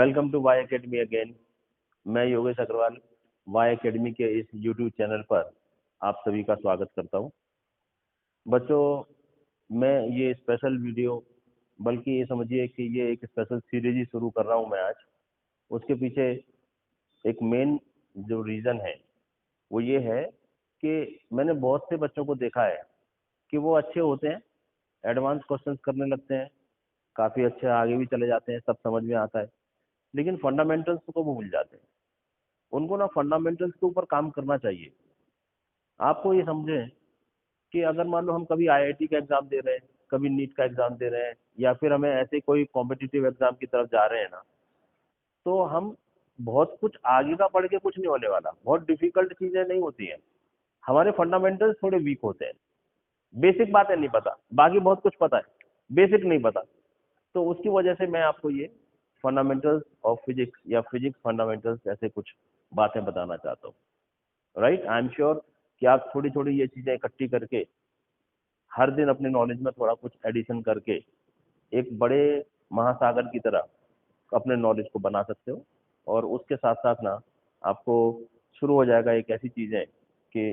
Welcome to Y academy again. मैं Yogesh Agarwal Y academy के इस यूट्यूब चैनल पर आप सभी का स्वागत करता हूं। बच्चों, मैं ये स्पेशल वीडियो, बल्कि ये समझिए कि ये एक स्पेशल सीरीज ही शुरू कर रहा हूं मैं आज। उसके पीछे एक मेन जो रीज़न है वो ये है कि मैंने बहुत से बच्चों को देखा है कि वो अच्छे होते हैं, एडवांस क्वेश्चंस करने लगते हैं, काफ़ी अच्छे आगे भी चले जाते हैं, सब समझ में आता है, लेकिन फंडामेंटल्स को वो भूल जाते हैं। उनको ना फंडामेंटल्स के ऊपर काम करना चाहिए। आपको ये समझें कि अगर मान लो हम कभी आईआईटी का एग्जाम दे रहे हैं, कभी नीट का एग्जाम दे रहे हैं, या फिर हमें ऐसे कोई कॉम्पिटिटिव एग्जाम की तरफ जा रहे हैं ना, तो हम बहुत कुछ आगे का पढ़ के कुछ नहीं होने वाला, बहुत डिफिकल्ट चीजें नहीं होती हैं। हमारे फंडामेंटल्स थोड़े वीक होते हैं, बेसिक बातें नहीं पता, बाकी बहुत कुछ पता है, बेसिक नहीं पता। तो उसकी वजह से मैं आपको ये फंडामेंटल्स ऑफ फिजिक्स या फिजिक्स फंडामेंटल्स ऐसे कुछ बातें बताना चाहता हूँ। राइट, आई एम श्योर कि आप थोड़ी थोड़ी ये चीजें इकट्ठी करके हर दिन अपने नॉलेज में थोड़ा कुछ एडिशन करके एक बड़े महासागर की तरह अपने नॉलेज को बना सकते हो। और उसके साथ साथ ना आपको शुरू हो जाएगा एक ऐसी चीज है कि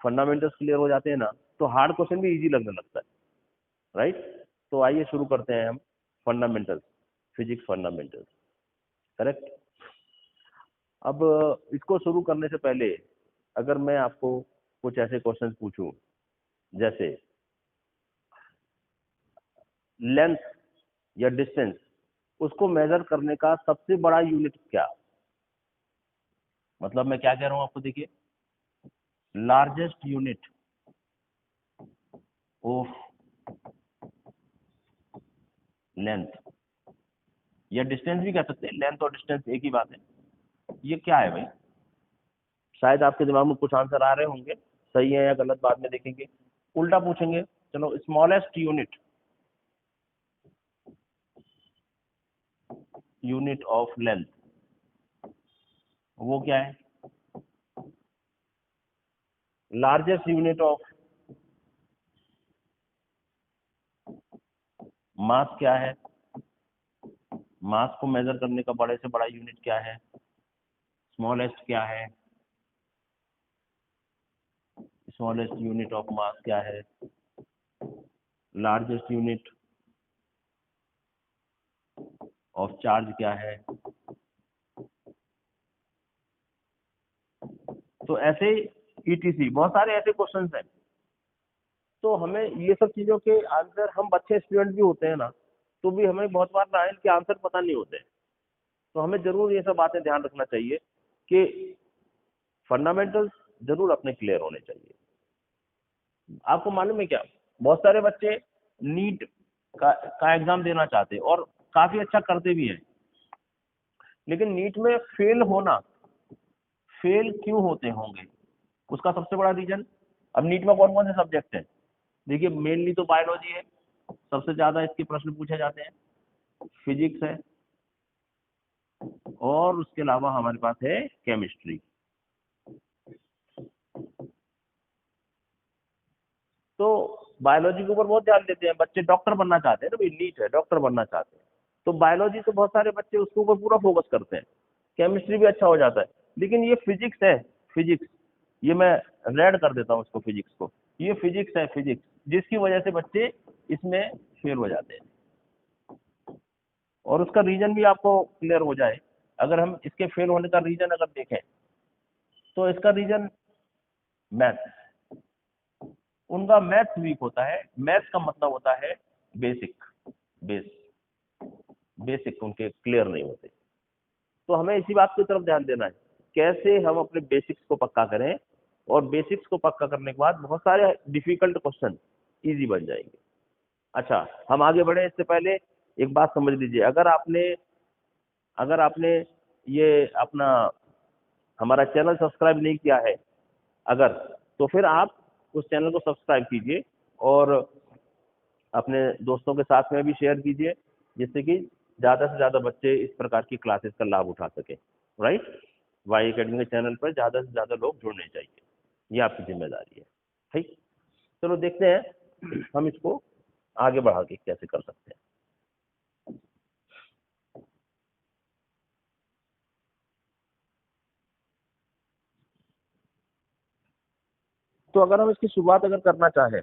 फंडामेंटल्स क्लियर हो जाते हैं ना, तो हार्ड क्वेश्चन भी इजी लगने लगता है। राइट, तो आइए शुरू करते हैं हम फंडामेंटल्स, फिजिक्स फंडामेंटल्स। करेक्ट। अब इसको शुरू करने से पहले अगर मैं आपको कुछ ऐसे क्वेश्चन पूछूं, जैसे लेंथ या डिस्टेंस, उसको मेजर करने का सबसे बड़ा यूनिट क्या? मतलब मैं क्या कह रहा हूं आपको, देखिए, लार्जेस्ट यूनिट ऑफ लेंथ या डिस्टेंस भी कह सकते हैं, लेंथ और डिस्टेंस एक ही बात है। ये क्या है भाई? शायद आपके दिमाग में कुछ आंसर आ रहे होंगे, सही है या गलत बाद में देखेंगे। उल्टा पूछेंगे, चलो स्मॉलेस्ट यूनिट ऑफ लेंथ, वो क्या है? लार्जेस्ट यूनिट ऑफ मास क्या है? मास को मेजर करने का बड़े से बड़ा यूनिट क्या है? स्मॉलेस्ट क्या है? स्मॉलेस्ट यूनिट ऑफ मास क्या है? लार्जेस्ट यूनिट ऑफ चार्ज क्या है? तो ऐसे ईटीसी बहुत सारे ऐसे क्वेश्चंस हैं। तो हमें ये सब चीजों के आंसर, हम अच्छे स्टूडेंट भी होते हैं ना, तो भी हमें बहुत बार ना इनके आंसर पता नहीं होते। तो हमें जरूर ये सब बातें ध्यान रखना चाहिए कि फंडामेंटल्स जरूर अपने क्लियर होने चाहिए। आपको मालूम है क्या, बहुत सारे बच्चे नीट का एग्जाम देना चाहते हैं और काफी अच्छा करते भी हैं, लेकिन नीट में फेल क्यों होते होंगे? उसका सबसे बड़ा रीजन, अब नीट में कौन कौन से सब्जेक्ट हैं? देखिए, मेनली तो बायोलॉजी है, सबसे ज्यादा इसके प्रश्न पूछे जाते हैं, फिजिक्स है, और उसके अलावा हमारे पास है केमिस्ट्री। तो बायोलॉजी के ऊपर बहुत ध्यान देते हैं बच्चे, डॉक्टर बनना चाहते हैं ना भाई, नीट है, डॉक्टर बनना चाहते हैं, तो बायोलॉजी तो बहुत सारे बच्चे उसके ऊपर पूरा फोकस करते हैं। केमिस्ट्री भी अच्छा हो जाता है, लेकिन ये फिजिक्स है, फिजिक्स, ये मैं रेड कर देता हूँ इसको, फिजिक्स को, ये फिजिक्स है, फिजिक्स, जिसकी वजह से बच्चे इसमें फेल हो जाते हैं। और उसका रीजन भी आपको क्लियर हो जाए, अगर हम इसके फेल होने का रीजन अगर देखें, तो इसका रीजन मैथ, उनका मैथ्स वीक होता है। मैथ्स का मतलब होता है बेसिक, बेस, बेसिक उनके क्लियर नहीं होते। तो हमें इसी बात की तरफ ध्यान देना है, कैसे हम अपने बेसिक्स को पक्का करें, और बेसिक्स को पक्का करने के बाद बहुत सारे डिफिकल्ट क्वेश्चन इजी बन जाएंगे। अच्छा, हम आगे बढ़े इससे पहले एक बात समझ लीजिए, अगर आपने ये अपना हमारा चैनल सब्सक्राइब नहीं किया है अगर, तो फिर आप उस चैनल को सब्सक्राइब कीजिए और अपने दोस्तों के साथ में भी शेयर कीजिए, जिससे कि ज़्यादा से ज़्यादा बच्चे इस प्रकार की क्लासेस का लाभ उठा सकें। राइट, वाई एकेडमी के चैनल पर ज़्यादा से ज़्यादा लोग जुड़ने चाहिए, ये आपकी जिम्मेदारी है। ठीक, चलो देखते हैं हम इसको आगे बढ़ा के कैसे कर सकते हैं। तो अगर हम इसकी शुरुआत अगर करना चाहें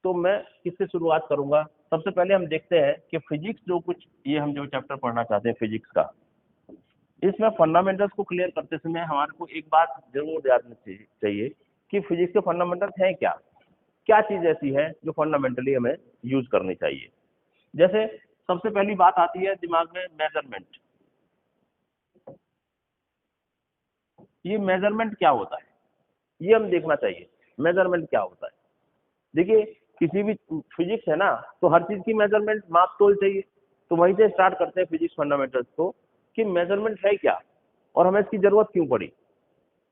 तो मैं किससे शुरुआत करूंगा? सबसे पहले हम देखते हैं कि फिजिक्स जो कुछ ये हम जो चैप्टर पढ़ना चाहते हैं फिजिक्स का, इसमें फंडामेंटल्स को क्लियर करते समय हमारे को एक बात जरूर याद रखनी चाहिए कि फिजिक्स के फंडामेंटल्स हैं क्या, क्या चीज ऐसी है जो फंडामेंटली हमें यूज करनी चाहिए। जैसे सबसे पहली बात आती है दिमाग में मेजरमेंट। ये मेजरमेंट क्या होता है ये हम देखना चाहिए। मेजरमेंट क्या होता है? देखिए किसी भी फिजिक्स है ना, तो हर चीज की मेजरमेंट माप तोल चाहिए। तो वहीं से स्टार्ट करते हैं फिजिक्स फंडामेंटल्स को कि मेजरमेंट है क्या और हमें इसकी जरूरत क्यों पड़ी।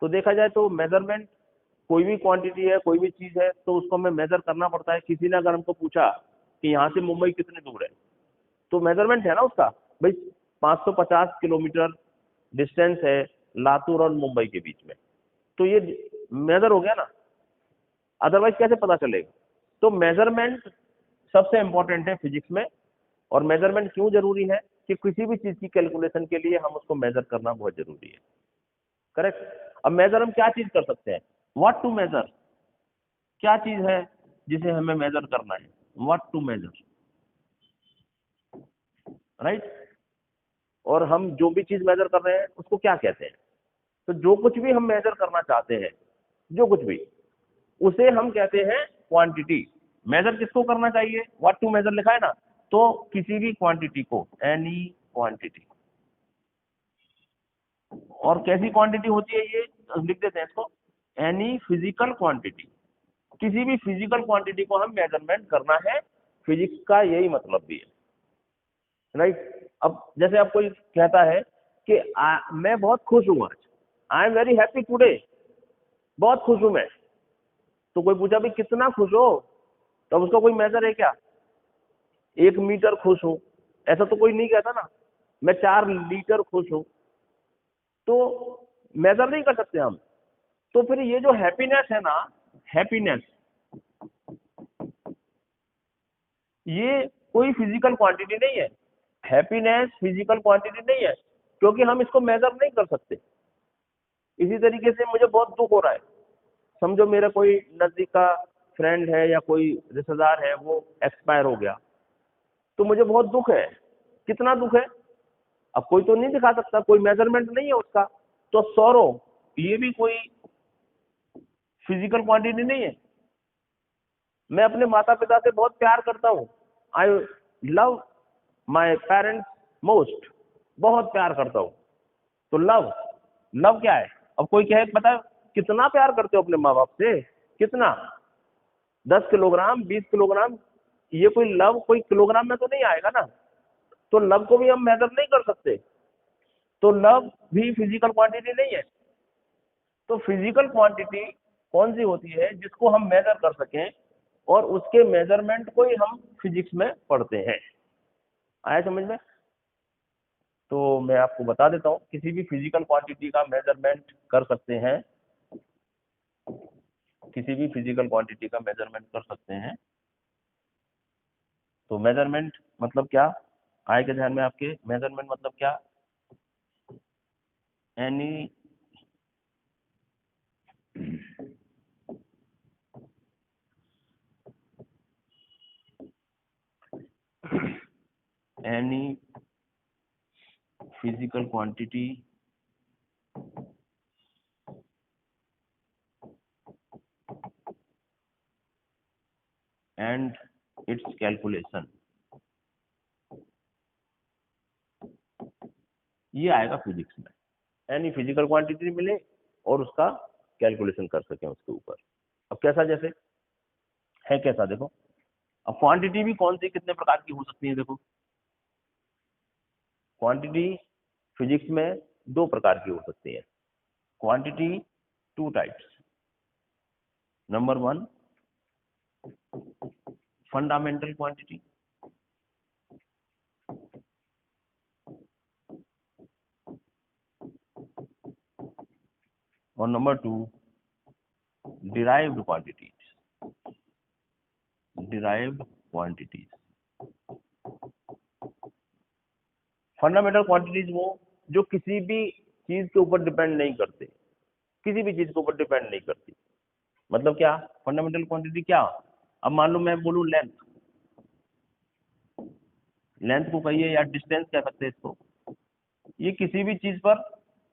तो देखा जाए तो मेजरमेंट कोई भी क्वांटिटी है, कोई भी चीज है, तो उसको हमें मेजर करना पड़ता है। किसी ने अगर हमको पूछा कि यहाँ से मुंबई कितनी दूर है, तो मेजरमेंट है ना उसका, भाई 550 किलोमीटर डिस्टेंस है लातूर और मुंबई के बीच में, तो ये मेजर हो गया ना, अदरवाइज कैसे पता चलेगा? तो मेजरमेंट सबसे इंपॉर्टेंट है फिजिक्स में। और मेजरमेंट क्यों जरूरी है कि किसी भी चीज की कैलकुलेशन के लिए हम उसको मेजर करना बहुत जरूरी है। करेक्ट। अब मेजर हम क्या चीज कर सकते हैं? व्हाट टू मेजर, क्या चीज है जिसे हमें मेजर करना है, व्हाट टू मेजर, राइट। और हम जो भी चीज मेजर कर रहे हैं उसको क्या कहते हैं? तो जो कुछ भी हम मेजर करना चाहते हैं, जो कुछ भी, उसे हम कहते हैं क्वांटिटी। मेजर किसको करना चाहिए? व्हाट टू मेजर लिखा है ना, तो किसी भी क्वांटिटी को, एनी क्वांटिटी। और कैसी क्वांटिटी होती है ये लिख देते हैं इसको, एनी फिजिकल क्वांटिटी। किसी भी फिजिकल क्वांटिटी को हम मेजरमेंट करना है, फिजिक्स का यही मतलब भी है, राइट। अब जैसे अब कोई कहता है कि मैं बहुत खुश हूं आज, I am very happy today, बहुत खुश हूं मैं। तो कोई पूछा भाई कितना खुश हो, तब उसका कोई मेजर है क्या? 1 मीटर खुश हूं, ऐसा तो कोई नहीं कहता ना। मैं 4 लीटर खुश हूं, तो मेजर नहीं कर सकते हम। तो फिर ये जो हैप्पीनेस है ना, हैप्पीनेस, ये कोई फिजिकल क्वांटिटी नहीं है। हैप्पीनेस फिजिकल क्वांटिटी नहीं है, क्योंकि हम इसको मेजर नहीं कर सकते। इसी तरीके से मुझे बहुत दुख हो रहा है, समझो मेरा कोई नजदीक का फ्रेंड है या कोई रिश्तेदार है, वो एक्सपायर हो गया, तो मुझे बहुत दुख है। कितना दुख है? अब कोई तो नहीं दिखा सकता, कोई मेजरमेंट नहीं है उसका। तो सौरो, ये भी कोई फिजिकल क्वांटिटी नहीं है। मैं अपने माता पिता से बहुत प्यार करता हूँ, I love my parents most, बहुत प्यार करता हूँ। तो लव, लव क्या है? अब कोई कहे पता है कितना प्यार करते हो अपने माँ बाप से, कितना, 10 किलोग्राम, 20 किलोग्राम, ये कोई लव कोई किलोग्राम में तो नहीं आएगा ना। तो लव को भी हम मेजर नहीं कर सकते। तो लव भी फिजिकल क्वांटिटी नहीं है। तो फिजिकल क्वांटिटी कौन सी होती है जिसको हम मेजर कर सकें, और उसके मेजरमेंट को ही हम फिजिक्स में पढ़ते हैं। आया समझ में? तो मैं आपको बता देता हूँ, किसी भी फिजिकल क्वांटिटी का मेजरमेंट कर सकते हैं, किसी भी फिजिकल क्वांटिटी का मेजरमेंट कर सकते हैं। तो मेजरमेंट मतलब क्या आएगा ध्यान में आपके? मेजरमेंट मतलब क्या? Any any physical quantity and it's calculation, ये आएगा फिजिक्स में। एनी फिजिकल क्वांटिटी मिले और उसका कैलकुलेशन कर सकें उसके ऊपर। अब कैसा, जैसे है कैसा देखो। अब क्वांटिटी भी कौन सी कितने प्रकार की हो सकती है देखो। क्वांटिटी फिजिक्स में 2 प्रकार की हो सकती है। Quantity 2 types. Number 1, fundamental quantity, और number 2, derived quantities. Derived quantities. Fundamental quantities वो जो किसी भी चीज के ऊपर डिपेंड नहीं करते, किसी भी चीज के ऊपर डिपेंड नहीं करती। मतलब क्या, फंडामेंटल क्वांटिटी क्या। अब मान लो मैं बोलूं लेंथ, लेंथ को कहिए या डिस्टेंस कह सकते हैं इसको, ये किसी भी चीज पर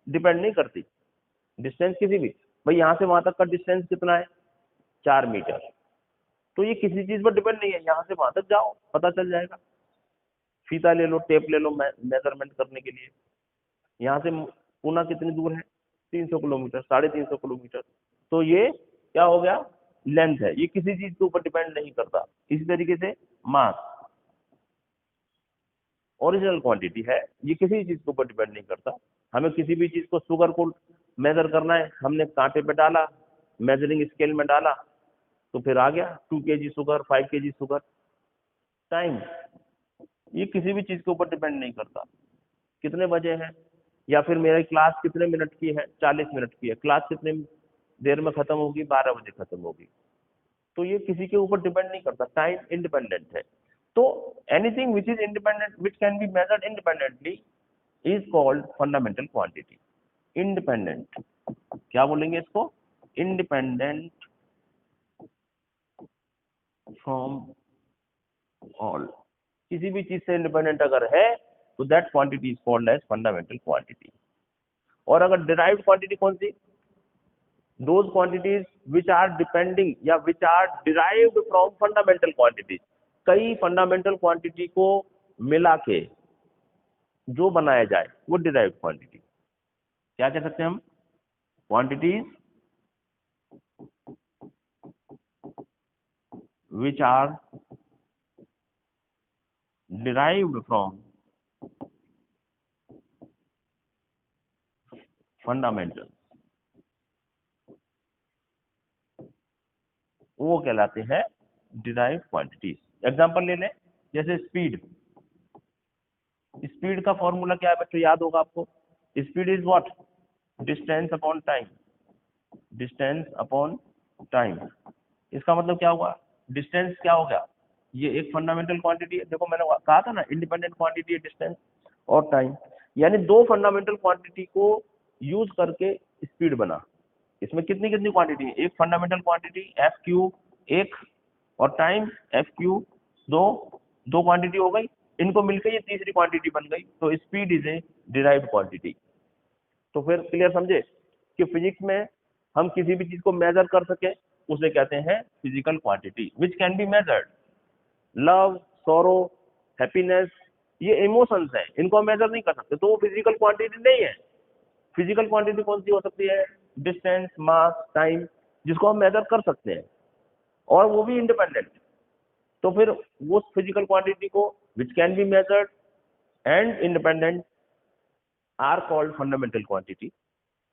डिपेंड नहीं करती। डिस्टेंस किसी भी, भाई यहाँ से वहां तक का डिस्टेंस कितना है, 4 मीटर, तो ये किसी चीज पर डिपेंड नहीं है, यहाँ से वहां तक जाओ पता चल जाएगा। फीता ले लो, टेप ले लो, मेजरमेंट करने के लिए, यहाँ से पूना कितनी दूर है, 300 किलोमीटर, 350 किलोमीटर, तो ये क्या हो गया, लेंथ है, ये किसी चीज के ऊपर डिपेंड नहीं करता। इसी तरीके से मास ओरिजिनल क्वांटिटी है, ये किसी चीज के ऊपर डिपेंड नहीं करता। हमें किसी भी चीज को, शुगर को मेजर करना है, हमने कांटे पे डाला, मेजरिंग स्केल में डाला, तो फिर आ गया 2 kg sugar, 5 kg sugar. Time, ये किसी भी चीज के ऊपर डिपेंड नहीं करता, कितने बजे हैं, या फिर मेरी क्लास कितने मिनट की है, 40 मिनट की है, क्लास कितने देर में खत्म होगी, 12 बजे खत्म होगी, तो ये किसी के ऊपर डिपेंड नहीं करता, टाइम इंडिपेंडेंट है। तो anything which is independent, which can be measured independently, is called fundamental quantity. Independent, क्या बोलेंगे इसको, इंडिपेंडेंट फ्रॉम ऑल, किसी भी चीज से इंडिपेंडेंट अगर है तो that quantity is called as fundamental quantity. और अगर डिराइव्ड क्वांटिटी कौन सी, those quantities which are depending या which are derived from fundamental quantities, कई फंडामेंटल क्वांटिटी को मिला के जो बनाया जाए वो डिराइव्ड क्वांटिटी। क्या कह सकते हैं हम, quantities which are derived from fundamental, वो कहलाते हैं डिराइव्ड क्वांटिटीज। एग्जांपल ले लें, जैसे स्पीड, स्पीड का फॉर्मूला क्या है बच्चों, याद होगा आपको, speed is what, distance upon time, distance upon time. इसका मतलब क्या हुआ, डिस्टेंस क्या हो गया, ये एक फंडामेंटल क्वांटिटी है, देखो मैंने कहा था ना इंडिपेंडेंट क्वांटिटी है डिस्टेंस और टाइम, यानी दो फंडामेंटल क्वांटिटी को यूज करके स्पीड बना। इसमें कितनी कितनी क्वांटिटी है, एक फंडामेंटल क्वांटिटी एफ क्यू एक, और टाइम एफ क्यू दो, दो क्वांटिटी हो गई, इनको मिलकर ये तीसरी क्वांटिटी बन गई, तो speed is a derived quantity. तो फिर क्लियर समझे कि फिजिक्स में हम किसी भी चीज को मेजर कर सके उसे कहते हैं physical quantity which can be measured. Love, सोरो, हैप्पीनेस, ये इमोशंस हैं, इनको हम मेजर नहीं कर सकते, तो वो फिजिकल क्वांटिटी नहीं है। फिजिकल क्वांटिटी कौन सी हो सकती है, डिस्टेंस, मास, टाइम, जिसको हम मेजर कर सकते हैं और वो भी इंडिपेंडेंट। तो फिर वो फिजिकल क्वांटिटी को which can be measured and independent are called fundamental quantity.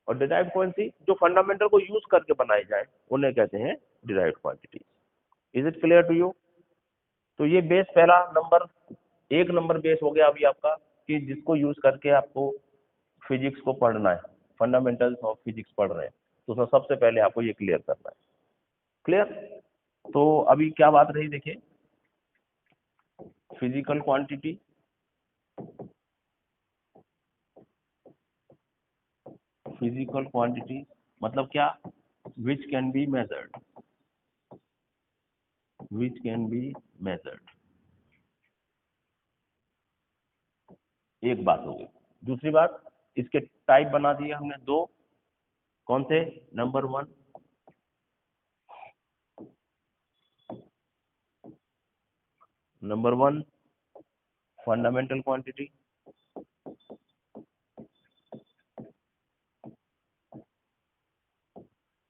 और डिराइव्ड कौन सी, जो फंडामेंटल को यूज करके बनाई जाए उन्हें कहते हैं derived quantity. Is it clear to you. तो ये बेस पहला नंबर, एक नंबर बेस हो गया अभी आपका, कि जिसको यूज करके आपको फिजिक्स को पढ़ना है, फंडामेंटल्स ऑफ फिजिक्स पढ़ रहे हैं, तो सबसे पहले आपको ये क्लियर करना है। क्लियर। तो अभी क्या बात रही देखिए, फिजिकल क्वांटिटी, फिजिकल क्वांटिटी मतलब क्या, विच can be measured, which can be measured, एक बात हो गई। दूसरी बात, इसके टाइप बना दिए हमने दो, कौन से, नंबर वन फंडामेंटल क्वांटिटी,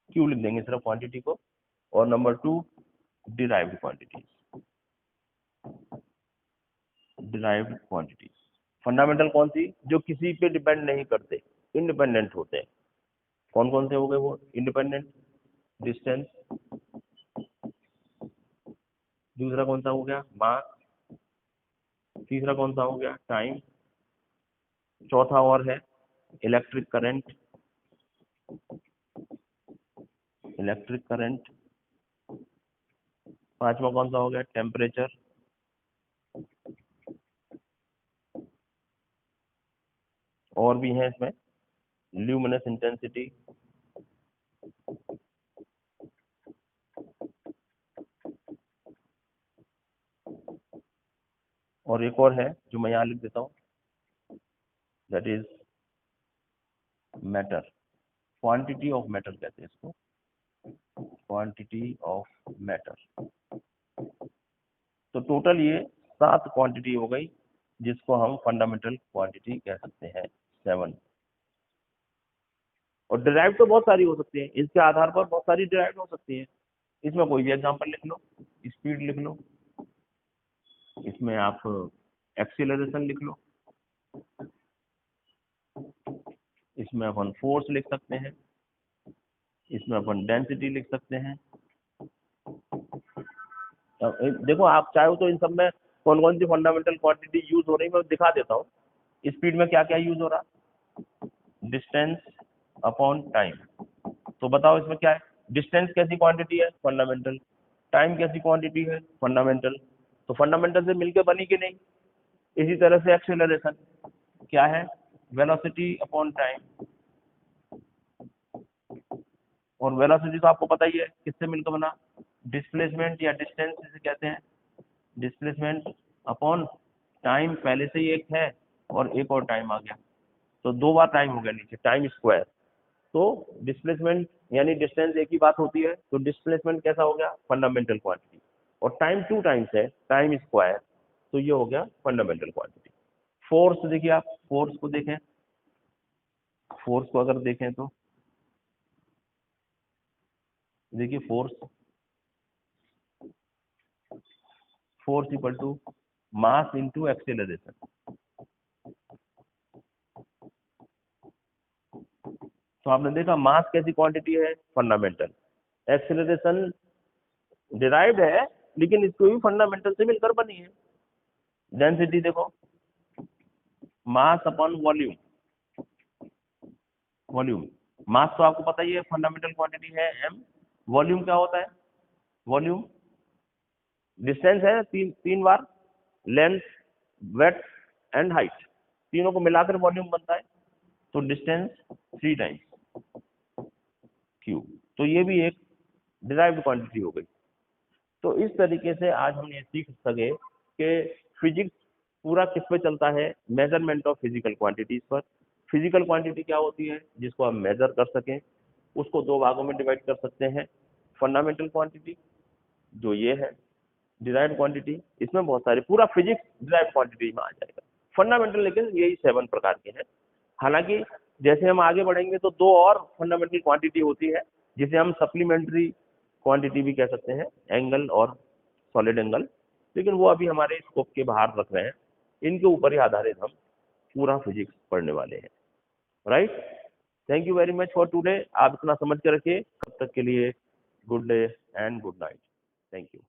क्यों लिख देंगे सिर्फ क्वांटिटी को, और number 2 derived quantity, derived quantity. Fundamental कौन सी, जो किसी पे डिपेंड नहीं करते, इंडिपेंडेंट होते हैं, कौन कौन से हो गए वो, इंडिपेंडेंट, डिस्टेंस, दूसरा कौन सा हो गया, मास, तीसरा कौन सा हो गया, टाइम, चौथा और है इलेक्ट्रिक करंट, इलेक्ट्रिक करंट, पांचवा कौन सा हो गया, टेम्परेचर, और भी है इसमें, ल्यूमिनस इंटेंसिटी, और एक और है जो मैं यहाँ लिख देता हूँ, that is matter, quantity of matter कहते हैं इसको, क्वांटिटी ऑफ मैटर। तो टोटल ये 7 क्वांटिटी हो गई जिसको हम फंडामेंटल क्वांटिटी कह सकते हैं, 7। और डिराइव तो बहुत सारी हो सकती है, इसके आधार पर बहुत सारी डिराइव हो सकती है। इसमें कोई भी एग्जांपल लिख लो, स्पीड लिख लो, इसमें आप एक्सीलरेशन लिख लो, इसमें अपन फोर्स लिख सकते हैं, इसमें अपन डेंसिटी लिख सकते हैं। देखो आप चाहो तो इन सब में कौन कौन सी फंडामेंटल क्वांटिटी यूज हो रही है मैं दिखा देता हूँ। स्पीड में क्या क्या यूज हो रहा, डिस्टेंस अपॉन टाइम। तो बताओ इसमें क्या है, डिस्टेंस कैसी क्वांटिटी है, फंडामेंटल। टाइम कैसी क्वांटिटी है, फंडामेंटल। तो फंडामेंटल से मिलकर बनी कि नहीं। इसी तरह से एक्सेलरेशन क्या है, वेलोसिटी अपॉन टाइम। और वेलोसिटी तो आपको पता ही है किससे मिलकर बना, डिस्प्लेसमेंट या डिस्टेंस जिसे कहते हैं, डिस्प्लेसमेंट अपॉन टाइम। पहले से ही एक है और एक और टाइम आ गया, तो 2 बार टाइम हो गया नीचे, टाइम स्क्वायर। तो डिस्प्लेसमेंट यानी डिस्टेंस एक ही बात होती है, तो डिस्प्लेसमेंट कैसा हो गया, फंडामेंटल क्वांटिटी। और टाइम 2 टाइम्स है, टाइम स्क्वायर, तो ये हो गया फंडामेंटल क्वांटिटी। फोर्स देखिए, आप फोर्स को देखें, फोर्स को अगर देखें तो देखिए force equal to mass into acceleration. तो आपने देखा मास कैसी क्वांटिटी है, फंडामेंटल। एक्सेलरेशन डिराइव्ड है लेकिन इसको भी फंडामेंटल से मिलकर बनी है। डेंसिटी देखो, मास अपॉन वॉल्यूम, वॉल्यूम। मास तो आपको पता ही है फंडामेंटल क्वांटिटी है m। वॉल्यूम क्या होता है, वॉल्यूम डिस्टेंस है तीन बार, लेंथ, वेट एंड हाइट, तीनों को मिलाकर वॉल्यूम बनता है। तो डिस्टेंस 3 टाइम्स क्यूब। तो ये भी एक डिराइव्ड क्वांटिटी हो गई। तो इस तरीके से आज हम ये सीख सके कि फिजिक्स पूरा किस पे चलता है, मेजरमेंट ऑफ फिजिकल क्वांटिटीज पर। फिजिकल क्वांटिटी क्या होती है जिसको हम मेजर कर सकें, उसको 2 भागों में डिवाइड कर सकते हैं। फंडामेंटल क्वांटिटी जो ये है, डिराइव्ड क्वांटिटी, इसमें बहुत सारी, पूरा फिजिक्स डिराइव्ड क्वांटिटी में आ जाएगा। फंडामेंटल लेकिन यही 7 प्रकार के हैं। हालांकि जैसे हम आगे बढ़ेंगे तो 2 और फंडामेंटल क्वांटिटी होती है जिसे हम सप्लीमेंट्री क्वांटिटी भी कह सकते हैं, एंगल और सॉलिड एंगल। लेकिन वो अभी हमारे स्कोप के बाहर रख रहे हैं, इनके ऊपर ही आधारित हम पूरा फिजिक्स पढ़ने वाले हैं। Right, thank you very much for today. आप इतना समझ के रखिए। तब तक के लिए good day and good night. Thank you.